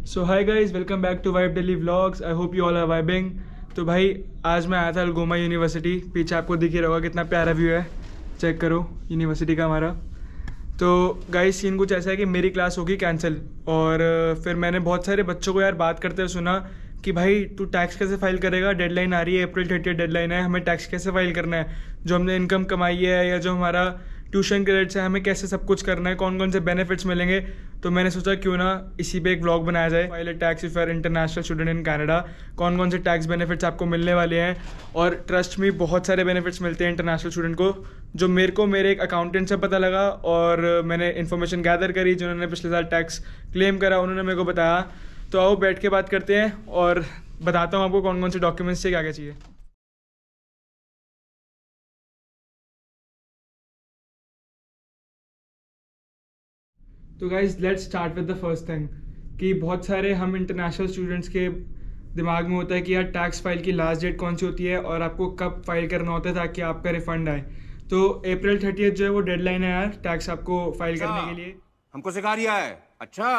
So hi guys, welcome back to vibe daily vlogs. I hope you all are vibing. तो भाई आज मैं आया था अलगोमा यूनिवर्सिटी। पीछे आपको दिख ही रहा होगा कितना प्यारा व्यू है, चेक करो यूनिवर्सिटी का हमारा। तो गाइस सीन कुछ ऐसा है कि मेरी क्लास होगी कैंसिल और फिर मैंने बहुत सारे बच्चों को यार बात करते हुए सुना कि भाई तू टैक्स कैसे फाइल करेगा, डेडलाइन आ रही है, अप्रैल 30 डेडलाइन है, हमें टैक्स कैसे फाइल करना है, जो हमने इनकम कमाई है या जो हमारा ट्यूशन क्रेडिट्स है हमें कैसे सब कुछ करना है, कौन कौन से बेनिफिट्स मिलेंगे। तो मैंने सोचा क्यों ना इसी पे एक व्लॉग बनाया जाए, file tax if are international student in Canada, कौन कौन से टैक्स बेनिफिट्स आपको मिलने वाले हैं। और ट्रस्ट में बहुत सारे बेनिफिट्स मिलते हैं इंटरनेशनल स्टूडेंट को, जो मेरे को मेरे एक अकाउंटेंट से पता लगा और मैंने इन्फॉर्मेशन गैदर करी। जिन्होंने पिछले साल टैक्स क्लेम करा उन्होंने मेरे को बताया। तो आओ बैठ के बात करते हैं और बताता हूँ आपको कौन कौन से डॉक्यूमेंट्स से क्या क्या चाहिए। तो guys let's start with the first thing कि बहुत सारे हम इंटरनेशनल स्टूडेंट्स के दिमाग में होता है कि यार टैक्स फाइल की लास्ट डेट कौन सी होती है और आपको कब फाइल करना होता है ताकि आपका रिफंड आए। तो अप्रैल 30 जो है वो डेडलाइन है यार टैक्स आपको फाइल करने के लिए। हमको सिखा रिया है। अच्छा,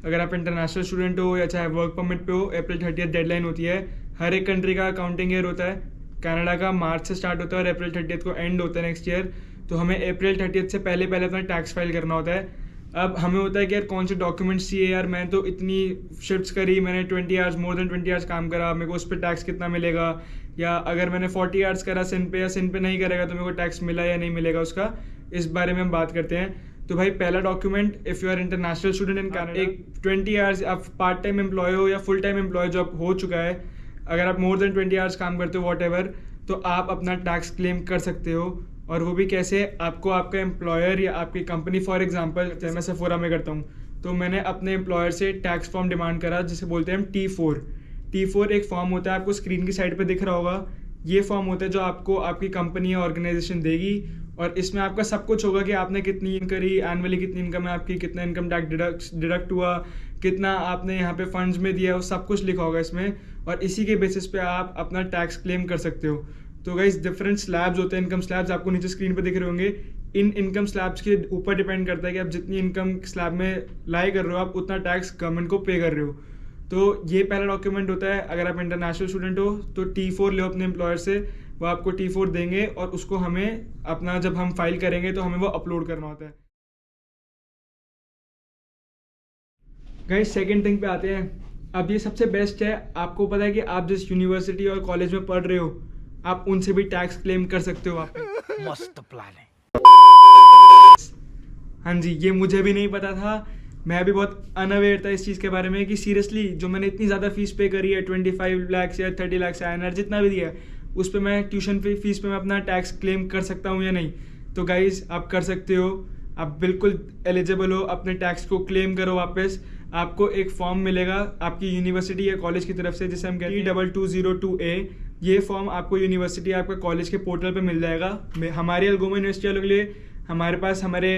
अगर आप इंटरनेशनल स्टूडेंट हो या चाहे वर्क परमिट पे हो, अप्रैल 30 डेडलाइन होती है। हर एक कंट्री का अकाउंटिंग ईयर होता है। कनाडा का मार्च से स्टार्ट होता है और अप्रैल 30 को एंड होता है नेक्स्ट ईयर। तो हमें अप्रैल 30 से पहले पहले अपना टैक्स फाइल करना होता है। अब हमें होता है कि यार कौन से डॉक्यूमेंट्स चाहिए। यार मैं तो इतनी शिफ्ट्स करी, मैंने 20 आवर्स मोर देन 20 आवर्स काम करा, मेरे को उस पर टैक्स कितना मिलेगा, या अगर मैंने 40 आवर्स करा सिन पे या सिन पे नहीं करेगा तो मेरे को टैक्स मिला या नहीं मिलेगा उसका, इस बारे में हम बात करते हैं। तो भाई पहला document, if you are international student in Canada, एक 20 आवर्स आप पार्ट टाइम एम्प्लॉय हो या फुल टाइम एम्प्लॉय जो आप हो चुका है, अगर आप मोर देन 20 आवर्स काम करते हो वॉट एवर, तो आप अपना टैक्स क्लेम कर सकते हो। और वो भी कैसे, आपको आपका एम्प्लॉयर या आपकी कंपनी, फॉर एग्जांपल जैसे मैं सेफोरा में करता हूँ, तो मैंने अपने एम्प्लॉयर से टैक्स फॉर्म डिमांड करा जिसे बोलते हैं हम T4 एक फॉर्म होता है, आपको स्क्रीन की साइड पे दिख रहा होगा। ये फॉर्म होता है जो आपको आपकी कंपनी या ऑर्गेनाइजेशन देगी और इसमें आपका सब कुछ होगा कि आपने कितनी इनकम करी, एनुअली कितनी इनकम है आपकी, कितना इनकम टैक्स डिडक्ट हुआ, कितना आपने यहाँ पे फंड्स में दिया, वो सब कुछ लिखा होगा इसमें। और इसी के बेसिस पे आप अपना टैक्स क्लेम कर सकते हो। तो गाइस डिफरेंट स्लैब्स होते हैं, इनकम स्लैब्स आपको नीचे स्क्रीन पे दिख रहे होंगे। इन इनकम स्लैब्स के ऊपर डिपेंड करता है कि आप जितनी इनकम स्लैब में लाई कर रहे हो आप उतना टैक्स गवर्नमेंट को पे कर रहे हो। तो ये पहला डॉक्यूमेंट होता है। अगर आप इंटरनेशनल स्टूडेंट हो तो T4 लो अपने एम्प्लॉयर से, वो आपको T4 देंगे और उसको हमें अपना जब हम फाइल करेंगे तो हमें वो अपलोड करना होता है। गाइस सेकंड थिंग पे आते हैं। अब ये सबसे बेस्ट है, आपको पता है कि आप जिस यूनिवर्सिटी और कॉलेज में पढ़ रहे हो आप उनसे भी टैक्स क्लेम कर सकते हो आप। मस्त प्लान है। हाँ जी, ये मुझे भी नहीं पता था, मैं भी बहुत अनअवेयर था इस चीज़ के बारे में कि सीरियसली जो मैंने इतनी ज़्यादा फीस पे करी है, 25 लाख या 30 लाख से INR जितना भी दिया है, उस पर मैं ट्यूशन फीस पे मैं अपना टैक्स क्लेम कर सकता हूँ या नहीं। तो गाइज आप कर सकते हो, आप बिल्कुल एलिजिबल हो, अपने टैक्स को क्लेम करो वापस। आपको एक फॉर्म मिलेगा आपकी यूनिवर्सिटी या कॉलेज की तरफ से जिसे हम कहते हैं T2202A। ये फॉर्म आपको यूनिवर्सिटी आपके कॉलेज के पोर्टल पे मिल जाएगा। हमारे अलगोमा यूनिवर्सिटी वालों के लिए हमारे पास हमारे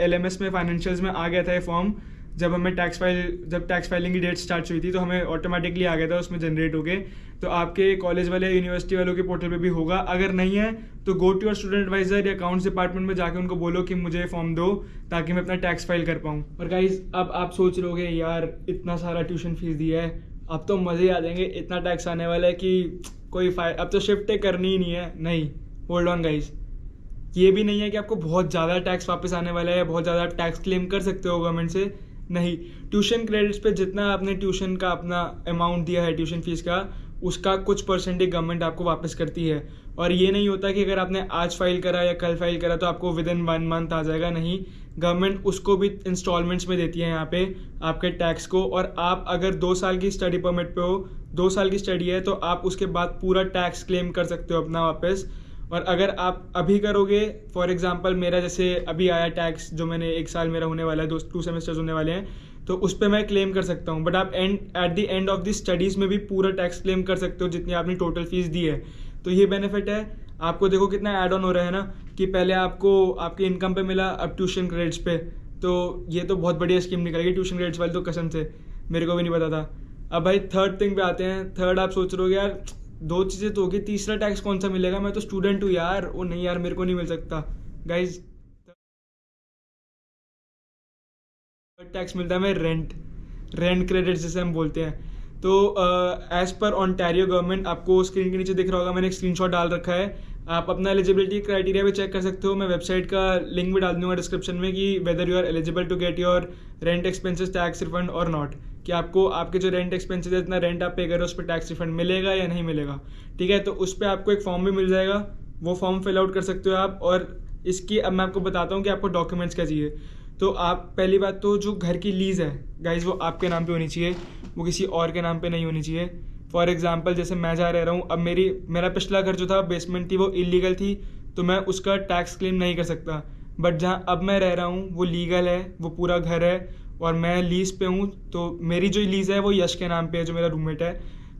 LMS में फाइनेंशियल्स में आ गया था ये फॉर्म। जब टैक्स फाइलिंग की डेट स्टार्ट हुई थी तो हमें ऑटोमेटिकली आ गया था उसमें जनरेट हो गए। तो आपके कॉलेज वाले यूनिवर्सिटी वालों के पोर्टल पे भी होगा। अगर नहीं है तो go to your student advisor या अकाउंट्स डिपार्टमेंट में जाके उनको बोलो कि मुझे फॉर्म दो ताकि मैं अपना टैक्स फाइल कर पाऊँ। और गाइज अब आप सोच रहे हो यार इतना सारा ट्यूशन फीस दिया है, अब तो मज़े आ जाएंगे, इतना टैक्स आने वाला है कि अब तो शिफ्ट करनी ही नहीं है। नहीं, होल्ड ऑन गाइज, ये भी नहीं है कि आपको बहुत ज़्यादा टैक्स वापस आने वाला है, बहुत ज़्यादा टैक्स क्लेम कर सकते हो गवर्नमेंट से। नहीं, ट्यूशन क्रेडिट्स पे जितना आपने ट्यूशन का अपना अमाउंट दिया है ट्यूशन फीस का, उसका कुछ परसेंटेज गवर्नमेंट आपको वापस करती है। और ये नहीं होता कि अगर आपने आज फाइल करा या कल फाइल करा तो आपको विद इन 1 मंथ आ जाएगा। नहीं, गवर्नमेंट उसको भी इंस्टॉलमेंट्स में देती है यहाँ पे आपके टैक्स को। और आप अगर 2 साल की स्टडी परमिट पे हो, 2 साल की स्टडी है, तो आप उसके बाद पूरा टैक्स क्लेम कर सकते हो अपना वापस। और अगर आप अभी करोगे, फॉर एग्जांपल मेरा जैसे अभी आया टैक्स जो मैंने 1 साल मेरा होने वाला है, 2 सेमेस्टर्स होने वाले हैं, तो उस पर मैं क्लेम कर सकता हूँ। बट आप at the end of the studies में भी पूरा टैक्स क्लेम कर सकते हो जितनी आपने टोटल फीस दी है। तो ये बेनिफिट है आपको। देखो कितना ऐड ऑन हो रहा है ना, कि पहले आपको आपकी इनकम पे मिला, अब ट्यूशन क्रेडिट्स पे। तो ये तो बहुत बढ़िया स्कीम निकलेगी ट्यूशन क्रेडिट्स वाली, तो कसम से मेरे को भी नहीं पता था। अब भाई थर्ड थिंग पे आते हैं। थर्ड आप सोच रहे हो यार 2 चीज़ें तो होगी, तीसरा टैक्स कौन सा मिलेगा, मैं तो स्टूडेंट हूँ यार। ओ नहीं यार, मेरे को नहीं मिल सकता। गाइज टैक्स मिलता है हमें रेंट। रेंट क्रेडिट जिसे हम बोलते हैं। तो एज पर ऑन्टारियो गवर्नमेंट, आपको स्क्रीन के नीचे दिख रहा होगा, मैंने एक स्क्रीनशॉट डाल रखा है। आप अपना एलिजिबिलिटी क्राइटेरिया भी चेक कर सकते हो। मैं वेबसाइट का लिंक भी डाल दूंगा डिस्क्रिप्शन में कि whether you are eligible to get your rent expenses tax refund और नॉट, कि आपको आपके जो रेंट एक्सपेंसेस है, इतना रेंट आप पे कर रहे हो, उस पर टैक्स रिफंड मिलेगा या नहीं मिलेगा। ठीक है, तो उस पर आपको एक फॉर्म भी मिल जाएगा, वो फॉर्म फिल आउट कर सकते हो आप। और इसकी अब मैं आपको बताता हूँ कि आपको डॉक्यूमेंट्स क्या चाहिए। तो आप पहली बात तो जो घर की लीज है गाइज, वो आपके नाम पे होनी चाहिए, वो किसी और के नाम पे नहीं होनी चाहिए। फॉर एग्जांपल जैसे मैं जहाँ रह रहा हूँ, अब मेरा पिछला घर जो था, बेसमेंट थी, वो इलीगल थी, तो मैं उसका टैक्स क्लेम नहीं कर सकता। बट जहाँ अब मैं रह रहा हूँ वो लीगल है, वो पूरा घर है और मैं लीज पे हूँ। तो मेरी जो लीज है वो यश के नाम पे है, जो मेरा रूममेट है।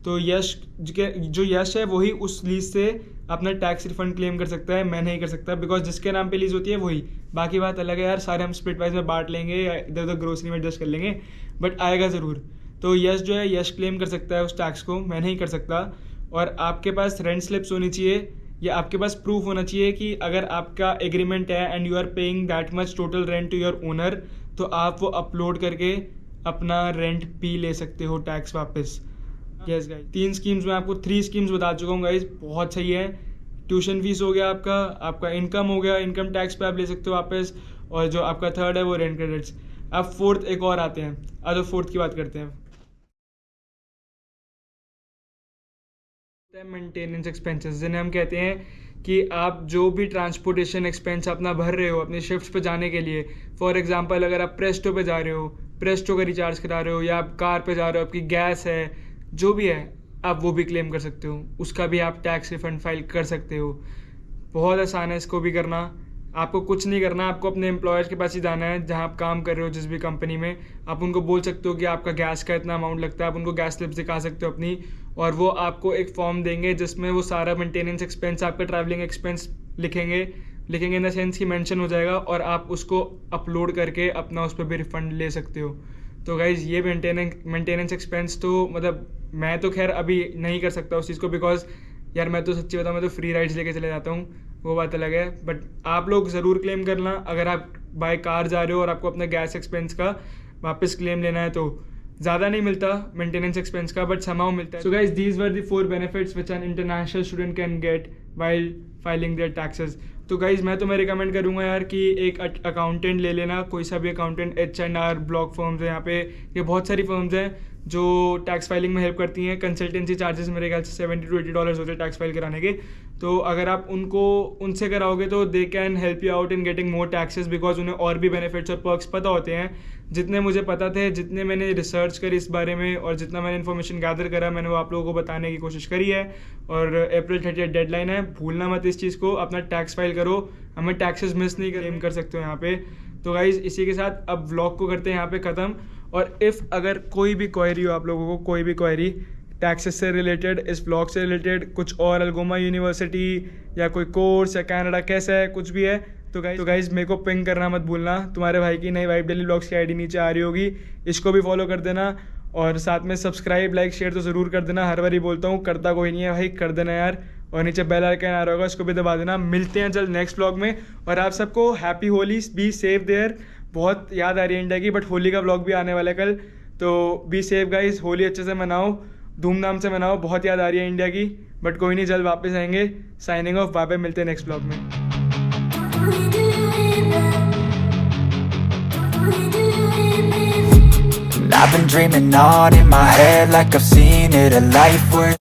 तो जो यश है वही उस लीज से अपना टैक्स रिफंड क्लेम कर सकता है, मैं नहीं कर सकता, बिकॉज जिसके नाम पे लीज होती है वही। बाकी बात अलग है यार, सारे हम स्प्लिट वाइज में बांट लेंगे या इधर उधर ग्रोसरी में एडजस्ट कर लेंगे, बट आएगा ज़रूर। तो यश जो है, यश क्लेम कर सकता है उस टैक्स को, मैं नहीं कर सकता। और आपके पास रेंट स्लिप्स होनी चाहिए, या आपके पास प्रूफ होना चाहिए कि अगर आपका एग्रीमेंट है and you are paying that much total rent to your owner, तो आप वो अपलोड करके अपना रेंट भी ले सकते हो टैक्स वापस। यस गाइस, 3 स्कीम्स में आपको 3 स्कीम्स बता चुका हूँ गाइस, बहुत सही है। ट्यूशन फीस हो गया आपका इनकम हो गया, इनकम टैक्स पे आप ले सकते हो वापस, और जो आपका थर्ड है वो रेंट क्रेडिट्स। अब फोर्थ एक और आते हैं, आज फोर्थ की बात करते हैं। मेंटेनेंस एक्सपेंसेस, जिन्हें हम कहते हैं कि आप जो भी ट्रांसपोर्टेशन एक्सपेंस अपना भर रहे हो अपनी शिफ्ट पे जाने के लिए। फॉर एग्जांपल अगर आप प्रेस्टो पे जा रहे हो, प्रेस्टो का रिचार्ज करा रहे हो, या आप कार पे जा रहे हो, आपकी गैस है, जो भी है, आप वो भी क्लेम कर सकते हो, उसका भी आप टैक्स रिफंड फाइल कर सकते हो। बहुत आसान है इसको भी करना, आपको कुछ नहीं करना, आपको अपने एम्प्लॉयर्स के पास ही जाना है जहाँ आप काम कर रहे हो, जिस भी कंपनी में। आप उनको बोल सकते हो कि आपका गैस का इतना अमाउंट लगता है, आप उनको गैस स्लिप दिखा सकते हो अपनी, और वो आपको एक फॉर्म देंगे जिसमें वो सारा मेंटेनेंस एक्सपेंस, आपका ट्रैवलिंग एक्सपेंस लिखेंगे इन द सेंस कि मेंशन हो जाएगा, और आप उसको अपलोड करके अपना उस पर भी रिफंड ले सकते हो। तो गाइज़ ये मेंटेनेंस एक्सपेंस तो मतलब मैं तो खैर अभी नहीं कर सकता उस चीज़ को, बिकॉज यार मैं तो सच्ची बताऊँ, मैं तो फ्री राइड्स लेके चले जाता हूँ, वो बात अलग है। बट आप लोग ज़रूर क्लेम करना, अगर आप बाय कार जा रहे हो और आपको अपना गैस एक्सपेंस का वापस क्लेम लेना है, तो ज़्यादा नहीं मिलता मेंटेनेंस एक्सपेंस का, बट समाउ मिलता है। So guys, these were the 4 benefits which an international student can get while filing their taxes. तो गाइज मैं तुम्हें रिकमेंड करूंगा यार कि एक अकाउंटेंट ले लेना, कोई सा भी अकाउंटेंट। H&R ब्लॉक फर्म्स है यहाँ पे, ये बहुत सारी फर्म्स हैं जो टैक्स फाइलिंग में हेल्प करती हैं। कंसल्टेंसी चार्जेस मेरे ख्याल से $70 to $80 होते हैं टैक्स फाइल कराने के। तो अगर आप उनसे कराओगे तो they can help you out in getting more taxes, because उन्हें और भी बेनिफिट्स और पर्क्स पता होते हैं। जितने मुझे पता थे, जितने मैंने रिसर्च करी इस बारे में, और जितना मैंने इन्फॉर्मेशन गैदर करा, मैंने वो आप लोगों को बताने की कोशिश करी है। और April 30 डेडलाइन है, भूलना मत इस चीज़ को, अपना टैक्स फाइल करो, हमें टैक्सेस मिस नहीं क्लेम कर सकते हो यहाँ पे। तो गाइज इसी के साथ अब व्लॉग को करते हैं यहाँ पे ख़त्म। और अगर कोई भी क्वेरी हो आप लोगों को, कोई भी क्वेरी टैक्सेस से रिलेटेड, इस व्लॉग से रिलेटेड, कुछ और अल्गोमा यूनिवर्सिटी या कोई कोर्स या कनाडा कैसा है, कुछ भी है, तो गाइज मेरे को पिंग करना मत भूलना। तुम्हारे भाई की नई वाइब डेली व्लॉग्स की आईडी नीचे आ रही होगी, इसको भी फॉलो कर देना, और साथ में सब्सक्राइब लाइक शेयर तो ज़रूर कर देना। हर बार ही बोलता हूँ, करता कोई नहीं है भाई, कर देना यार। और नीचे बेल आइकन आ रहा होगा, उसको भी दबा देना। मिलते हैं जल्द नेक्स्ट व्लॉग में, और आप सबको happy Holi, be safe there. बहुत याद आ रही है इंडिया की, बट होली का व्लॉग भी आने वाला है कल, तो बी सेफ गाइज। होली अच्छे से मनाओ, धूमधाम से मनाओ, बहुत याद आ रही है इंडिया की, बट कोई नहीं, जल्द वापस आएंगे। साइनिंग ऑफ, बाय बाय, मिलते हैं नेक्स्ट व्लॉग में। I've been dreaming on in my head like I've seen it, a life worth